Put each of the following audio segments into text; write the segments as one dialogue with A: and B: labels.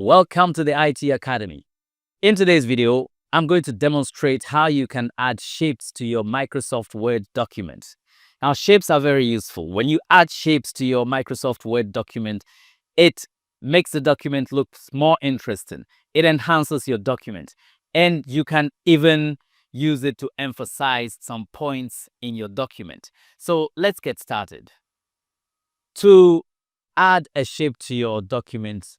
A: Welcome to the IT Academy. In today's video, I'm going to demonstrate how you can add shapes to your Microsoft Word document. Now, shapes are very useful. When you add shapes to your Microsoft Word document, it makes the document look more interesting. It enhances your document, and you can even use it to emphasize some points in your document. So let's get started. To add a shape to your document,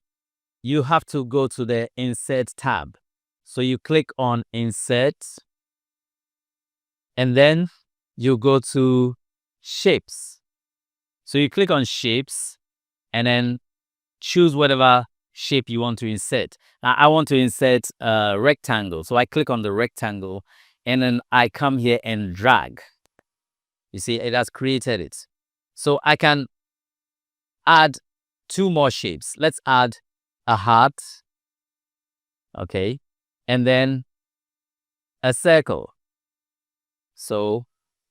A: you have to go to the Insert tab. So you click on Insert, and then you go to Shapes. So you click on Shapes, and then choose whatever shape you want to insert. Now, I want to insert a rectangle. So I click on the rectangle, and then I come here and drag. You see, it has created it. So I can add two more shapes. Let's add a heart, okay, and then a circle. So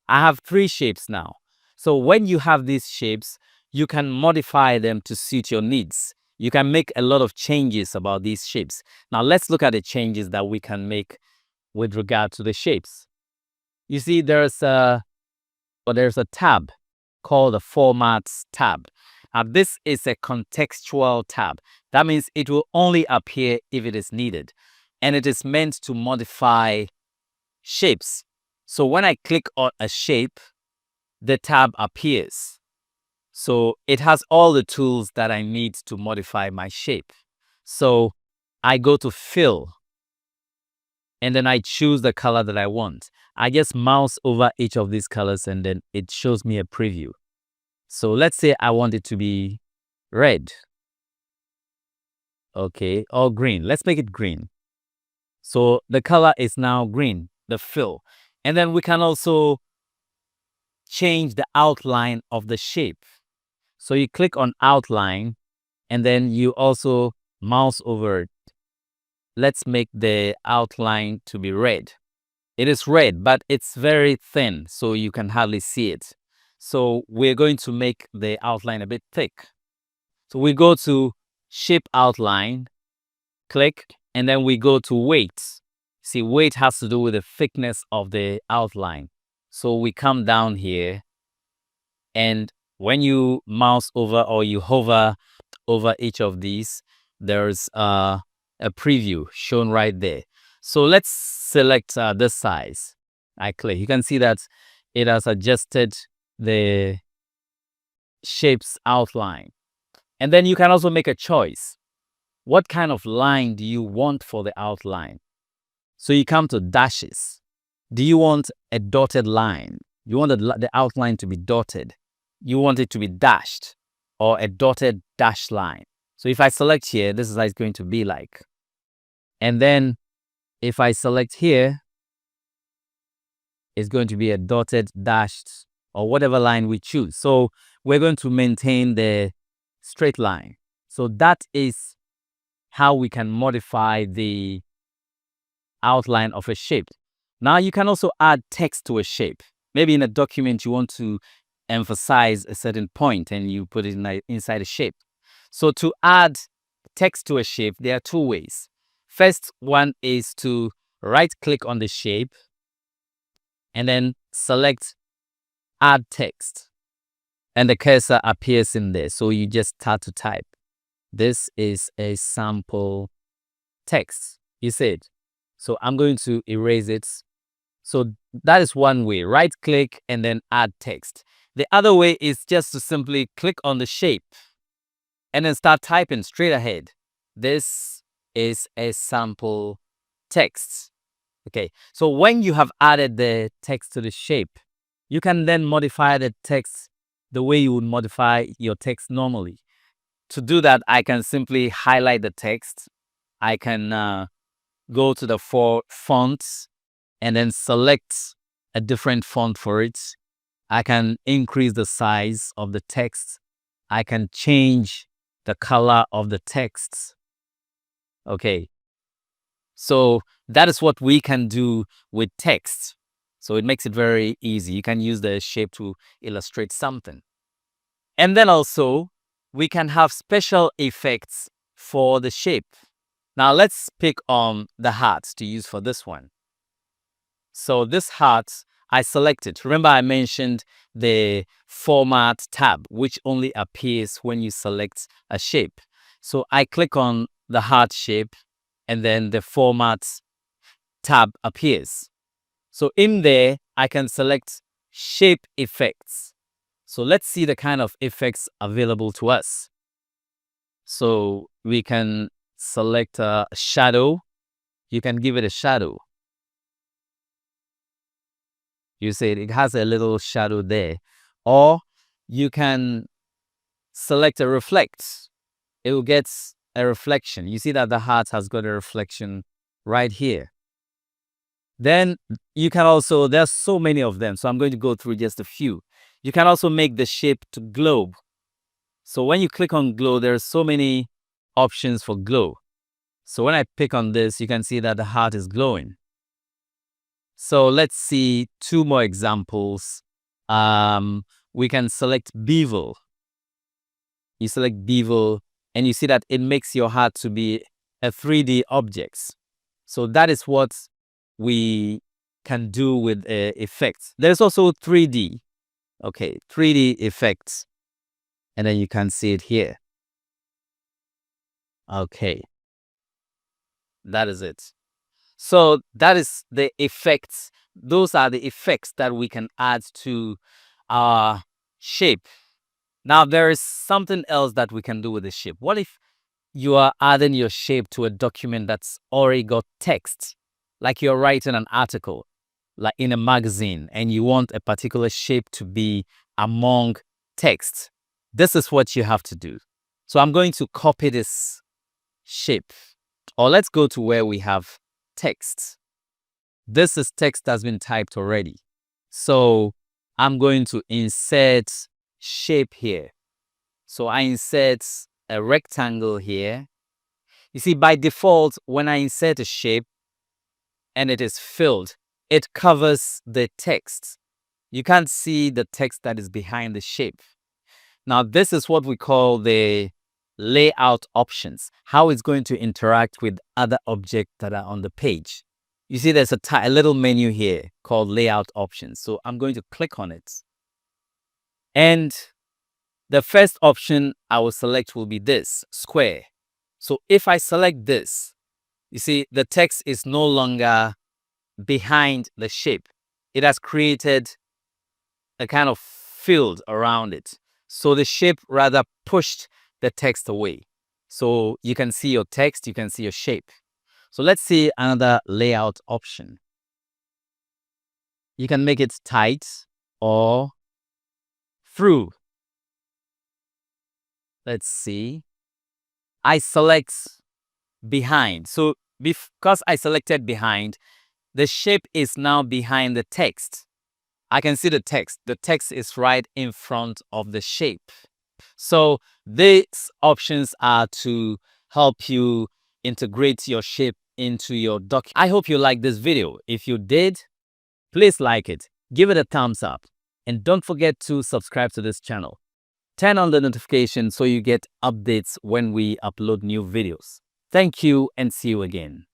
A: I have three shapes now. So when you have these shapes, you can modify them to suit your needs. You can make a lot of changes about these shapes. Now let's look at the changes that we can make with regard to the shapes. You see, there's a tab called the Formats tab. Now this is a contextual tab. That means it will only appear if it is needed, and it is meant to modify shapes. So when I click on a shape, the tab appears. So it has all the tools that I need to modify my shape. So I go to Fill, and then I choose the color that I want. I just mouse over each of these colors, and then it shows me a preview. So let's say I want it to be red. Okay, or green. Let's make it green. So the color is now green, the fill. And then we can also change the outline of the shape. So you click on outline, and then you also mouse over it. Let's make the outline to be red. It is red, but it's very thin, so you can hardly see it. So we're going to make the outline a bit thick. So we go to Shape Outline, click, and then we go to Weight. See, weight has to do with the thickness of the outline. So we come down here, and when you mouse over or you hover over each of these, there's a preview shown right there. So let's select this size. I click. You can see that it has adjusted the shape's outline. And then you can also make a choice. What kind of line do you want for the outline? So you come to dashes. Do you want a dotted line? You want the outline to be dotted. You want it to be dashed, or a dotted dash line. So if I select here, this is how it's going to be like. And then if I select here, it's going to be a dotted, dashed, or whatever line we choose. So we're going to maintain the straight line. So that is how we can modify the outline of a shape. Now you can also add text to a shape. Maybe in a document you want to emphasize a certain point and you put it inside a shape. So to add text to a shape, there are two ways. First one is to right click on the shape and then select Add Text, and the cursor appears in there. So you just start to type. This is a sample text. You see it? So I'm going to erase it. So that is one way. Right click and then add text. The other way is just to simply click on the shape and then start typing straight ahead. This is a sample text. Okay, so when you have added the text to the shape, you can then modify the text the way you would modify your text normally. To do that, I can simply highlight the text. I can go to the four fonts and then select a different font for it. I can increase the size of the text. I can change the color of the text. Okay, so that is what we can do with text. So it makes it very easy. You can use the shape to illustrate something. And then also, we can have special effects for the shape. Now let's pick on the hearts to use for this one. So this heart, I selected. Remember I mentioned the format tab, which only appears when you select a shape. So I click on the heart shape and then the format tab appears. So in there, I can select shape effects. So let's see the kind of effects available to us. So we can select a shadow. You can give it a shadow. You see it has a little shadow there. Or you can select a reflect. It will get a reflection. You see that the heart has got a reflection right here. Then you can also, there's so many of them, so I'm going to go through just a few. You can also make the shape to globe. So when you click on glow, there's so many options for glow. So when I pick on this, you can see that the heart is glowing. So let's see two more examples. We can select bevel. You select bevel and you see that it makes your heart to be a 3D object. So that is what we can do with effects. There's also 3D. Okay, 3D effects. And then you can see it here. Okay. That is it. So that is the effects. Those are the effects that we can add to our shape. Now there is something else that we can do with the shape. What if you are adding your shape to a document that's already got text? Like you're writing an article, like in a magazine, and you want a particular shape to be among text. This is what you have to do. So I'm going to copy this shape. Or let's go to where we have text. This is text that's been typed already. So I'm going to insert shape here. So I insert a rectangle here. You see, by default, when I insert a shape and it is filled, it covers the text. You can't see the text that is behind the shape. Now, this is what we call the layout options, how it's going to interact with other objects that are on the page. You see there's a little menu here called layout options. So I'm going to click on it. And the first option I will select will be this, square. So if I select this, you see the text is no longer behind the shape. It has created a kind of field around it. So the shape rather pushed the text away. So you can see your text, you can see your shape. So let's see another layout option. You can make it tight or through. Let's see. I select behind. So because I selected behind, the shape is now behind the text. I can see the text. The text is right in front of the shape. So these options are to help you integrate your shape into your document. I hope you liked this video. If you did, please like it, give it a thumbs up, and don't forget to subscribe to this channel. Turn on the notification so you get updates when we upload new videos. Thank you and see you again.